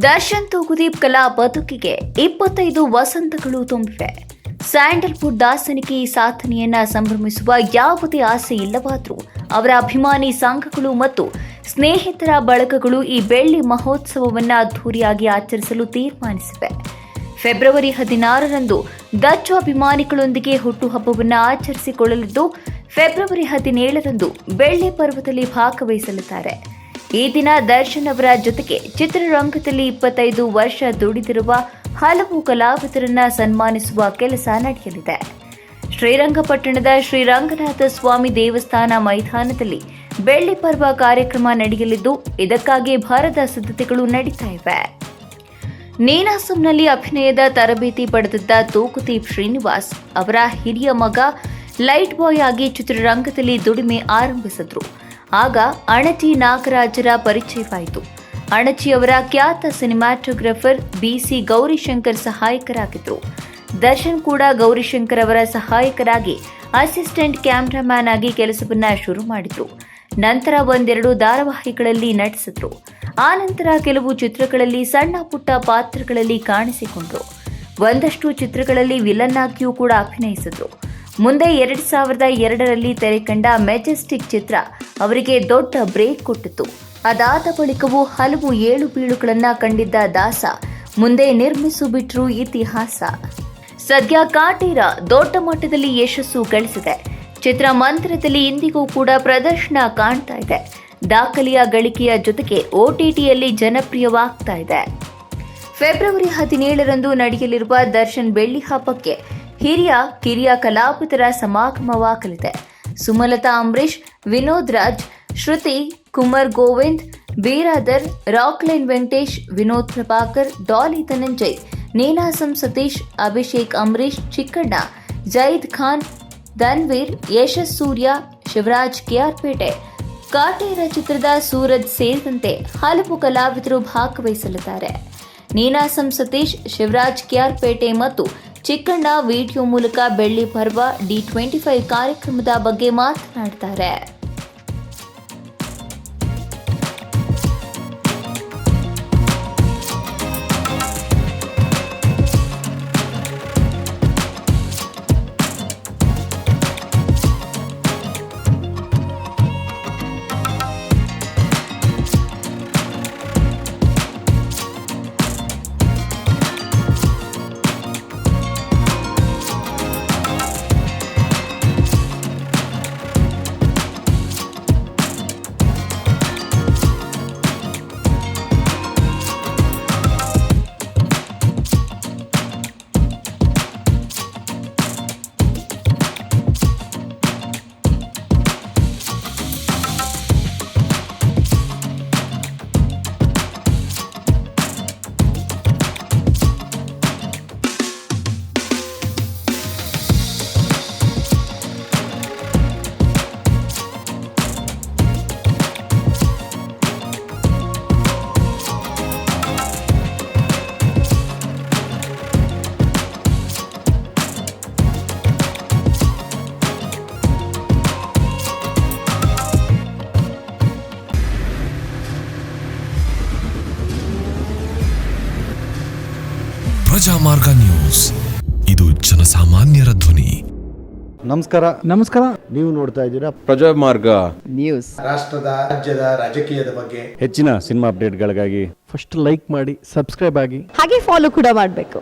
ದರ್ಶನ್ ತೂಗುದೀಪ್ ಕಲಾ ಬದುಕಿಗೆ 25 ವಸಂತಗಳು ತುಂಬಿವೆ. ಸ್ಯಾಂಡಲ್ವುಡ್ ದಾಸನಿಗೆ ಈ ಸಾಧನೆಯನ್ನ ಸಂಭ್ರಮಿಸುವ ಯಾವುದೇ ಆಸೆ ಇಲ್ಲವಾದರೂ ಅವರ ಅಭಿಮಾನಿ ಸಂಘಗಳು ಮತ್ತು ಸ್ನೇಹಿತರ ಬಳಗಗಳು ಈ ಬೆಳ್ಳಿ ಮಹೋತ್ಸವವನ್ನು ಅದ್ದೂರಿಯಾಗಿ ಆಚರಿಸಲು ತೀರ್ಮಾನಿಸಿವೆ. ಫೆಬ್ರವರಿ 16ರಂದು ದಚ್ಚು ಅಭಿಮಾನಿಗಳೊಂದಿಗೆ ಹುಟ್ಟುಹಬ್ಬವನ್ನು ಆಚರಿಸಿಕೊಳ್ಳಲಿದ್ದು, ಫೆಬ್ರವರಿ 17ರಂದು ಬೆಳ್ಳಿ ಪರ್ವದಲ್ಲಿ ಭಾಗವಹಿಸಲಿದ್ದಾರೆ. ಈ ದಿನ ದರ್ಶನ್ ಅವರ ಜೊತೆಗೆ ಚಿತ್ರರಂಗದಲ್ಲಿ 25 ವರ್ಷ ದುಡಿದಿರುವ ಹಲವು ಕಲಾವಿದರನ್ನ ಸನ್ಮಾನಿಸುವ ಕೆಲಸ ನಡೆಯಲಿದೆ. ಶ್ರೀರಂಗಪಟ್ಟಣದ ಶ್ರೀರಂಗನಾಥ ಸ್ವಾಮಿ ದೇವಸ್ಥಾನ ಮೈದಾನದಲ್ಲಿ ಬೆಳ್ಳಿ ಪರ್ವ ಕಾರ್ಯಕ್ರಮ ನಡೆಯಲಿದ್ದು, ಇದಕ್ಕಾಗಿ ಭರದ ಸಿದ್ಧತೆಗಳು ನಡೀತಾ ಇವೆ. ನೀನಾಸಂನಲ್ಲಿ ಅಭಿನಯದ ತರಬೇತಿ ಪಡೆದಿದ್ದ ತೂಗುದೀಪ್ ಶ್ರೀನಿವಾಸ್ ಅವರ ಹಿರಿಯ ಮಗ ಲೈಟ್ ಬಾಯ್ ಆಗಿ ಚಿತ್ರರಂಗದಲ್ಲಿ ದುಡಿಮೆ ಆರಂಭಿಸಿದ್ರು. ಆಗ ಅಣಜಿ ನಾಗರಾಜರ ಪರಿಚಯವಾಯಿತು. ಅಣಜಿಯವರ ಖ್ಯಾತ ಸಿನಿಮಾಟೋಗ್ರಫರ್ ಬಿಸಿ ಗೌರಿಶಂಕರ್ ಸಹಾಯಕರಾಗಿದ್ದರು. ದರ್ಶನ್ ಕೂಡ ಗೌರಿಶಂಕರ್ ಅವರ ಸಹಾಯಕರಾಗಿ ಅಸಿಸ್ಟೆಂಟ್ ಕ್ಯಾಮ್ರಾಮ್ಯಾನ್ ಆಗಿ ಕೆಲಸವನ್ನ ಶುರು ಮಾಡಿದ್ರು. ನಂತರ ಒಂದೆರಡು ಧಾರಾವಾಹಿಗಳಲ್ಲಿ ನಟಿಸಿದ್ರು. ಆ ನಂತರ ಕೆಲವು ಚಿತ್ರಗಳಲ್ಲಿ ಸಣ್ಣ ಪುಟ್ಟ ಪಾತ್ರಗಳಲ್ಲಿ ಕಾಣಿಸಿಕೊಂಡ್ರು. ಒಂದಷ್ಟು ಚಿತ್ರಗಳಲ್ಲಿ ವಿಲನ್ ಆಗಿಯೂ ಕೂಡ ಅಭಿನಯಿಸಿದ್ರು. ಮುಂದೆ 2002ರಲ್ಲಿ ತೆರೆಕಂಡ ಮೆಜೆಸ್ಟಿಕ್ ಚಿತ್ರ ಅವರಿಗೆ ದೊಡ್ಡ ಬ್ರೇಕ್ ಕೊಟ್ಟಿತು. ಅದಾದ ಬಳಿಕವೂ ಹಲವು ಏಳು ಬೀಳುಗಳನ್ನು ಕಂಡಿದ್ದ ದಾಸ ಮುಂದೆ ನಿರ್ಮಿಸು ಬಿಟ್ರು ಇತಿಹಾಸ. ಸದ್ಯ ಕಾಟೇರ ದೊಡ್ಡ ಮಟ್ಟದಲ್ಲಿ ಯಶಸ್ಸು ಗಳಿಸಿದೆ. ಚಿತ್ರಮಂದಿರದಲ್ಲಿ ಇಂದಿಗೂ ಕೂಡ ಪ್ರದರ್ಶನ ಕಾಣ್ತಾ ಇದೆ. ದಾಖಲೆಯ ಗಳಿಕೆಯ ಜೊತೆಗೆ OTTಯಲ್ಲಿ ಜನಪ್ರಿಯವಾಗ್ತಾ ಇದೆ. ಫೆಬ್ರವರಿ 17ರಂದು ನಡೆಯಲಿರುವ ದರ್ಶನ್ ಬೆಳ್ಳಿ ಹಬ್ಬಕ್ಕೆ ಕಿರಿಯ ಕಲಾವಿದರ ಸಮಾಗಮವಾಗಲಿದೆ. ಸುಮಲತಾ ಅಂಬರೀಶ್, ವಿನೋದ್ ರಾಜ್, ಶ್ರುತಿ, ಕುಮಾರ್ ಗೋವಿಂದ್, ಬೀರಾದರ್, ರಾಕ್ಲೈನ್ ವೆಂಕಟೇಶ್, ವಿನೋದ್ ಪ್ರಭಾಕರ್, ಡಾಲಿ ಧನಂಜಯ್, ನೀನಾಸಂ ಸತೀಶ್, ಅಭಿಷೇಕ್ ಅಂಬರೀಶ್, ಚಿಕ್ಕಣ್ಣ, ಜೈದ್ ಖಾನ್, ಧನ್ವೀರ್, ಯಶಸ್ ಸೂರ್ಯ, ಶಿವರಾಜ್ ಕೆಆರ್ಪೇಟೆ, ಕಾಟೇರ ಚಿತ್ರದ ಸೂರಜ್ ಸೇರಿದಂತೆ ಹಲವು ಕಲಾವಿದರು ಭಾಗವಹಿಸಲಿದ್ದಾರೆ. ನೀನಾಸಂ ಸತೀಶ್, ಶಿವರಾಜ್ ಕೆಆರ್ಪೇಟೆ ಮತ್ತು ಚಿಕ್ಕಣ್ಣ ವಿಡಿಯೋ ಮೂಲಕ ಬೆಳ್ಳಿ ಪರ್ವ D25 ಕಾರ್ಯಕ್ರಮದ ಬಗ್ಗೆ ಮಾತನಾಡ್ತಾರೆ. ಪ್ರಜಾಮಾರ್ಗ ನ್ಯೂಸ್, ಇದು ಜನಸಾಮಾನ್ಯರ ಧ್ವನಿ. ನಮಸ್ಕಾರ. ನೀವು ನೋಡ್ತಾ ಇದ್ದೀರಾ ಪ್ರಜಾಮಾರ್ಗ ನ್ಯೂಸ್. ರಾಷ್ಟ್ರದ ರಾಜ್ಯದ ರಾಜಕೀಯದ ಬಗ್ಗೆ ಹೆಚ್ಚಿನ ಸಿನಿಮಾ ಅಪ್ಡೇಟ್ಗಳಿಗಾಗಿ ಫಸ್ಟ್ ಲೈಕ್ ಮಾಡಿ, ಸಬ್ಸ್ಕ್ರೈಬ್ ಆಗಿ, ಹಾಗೆ ಫಾಲೋ ಕೂಡ ಮಾಡಬೇಕು.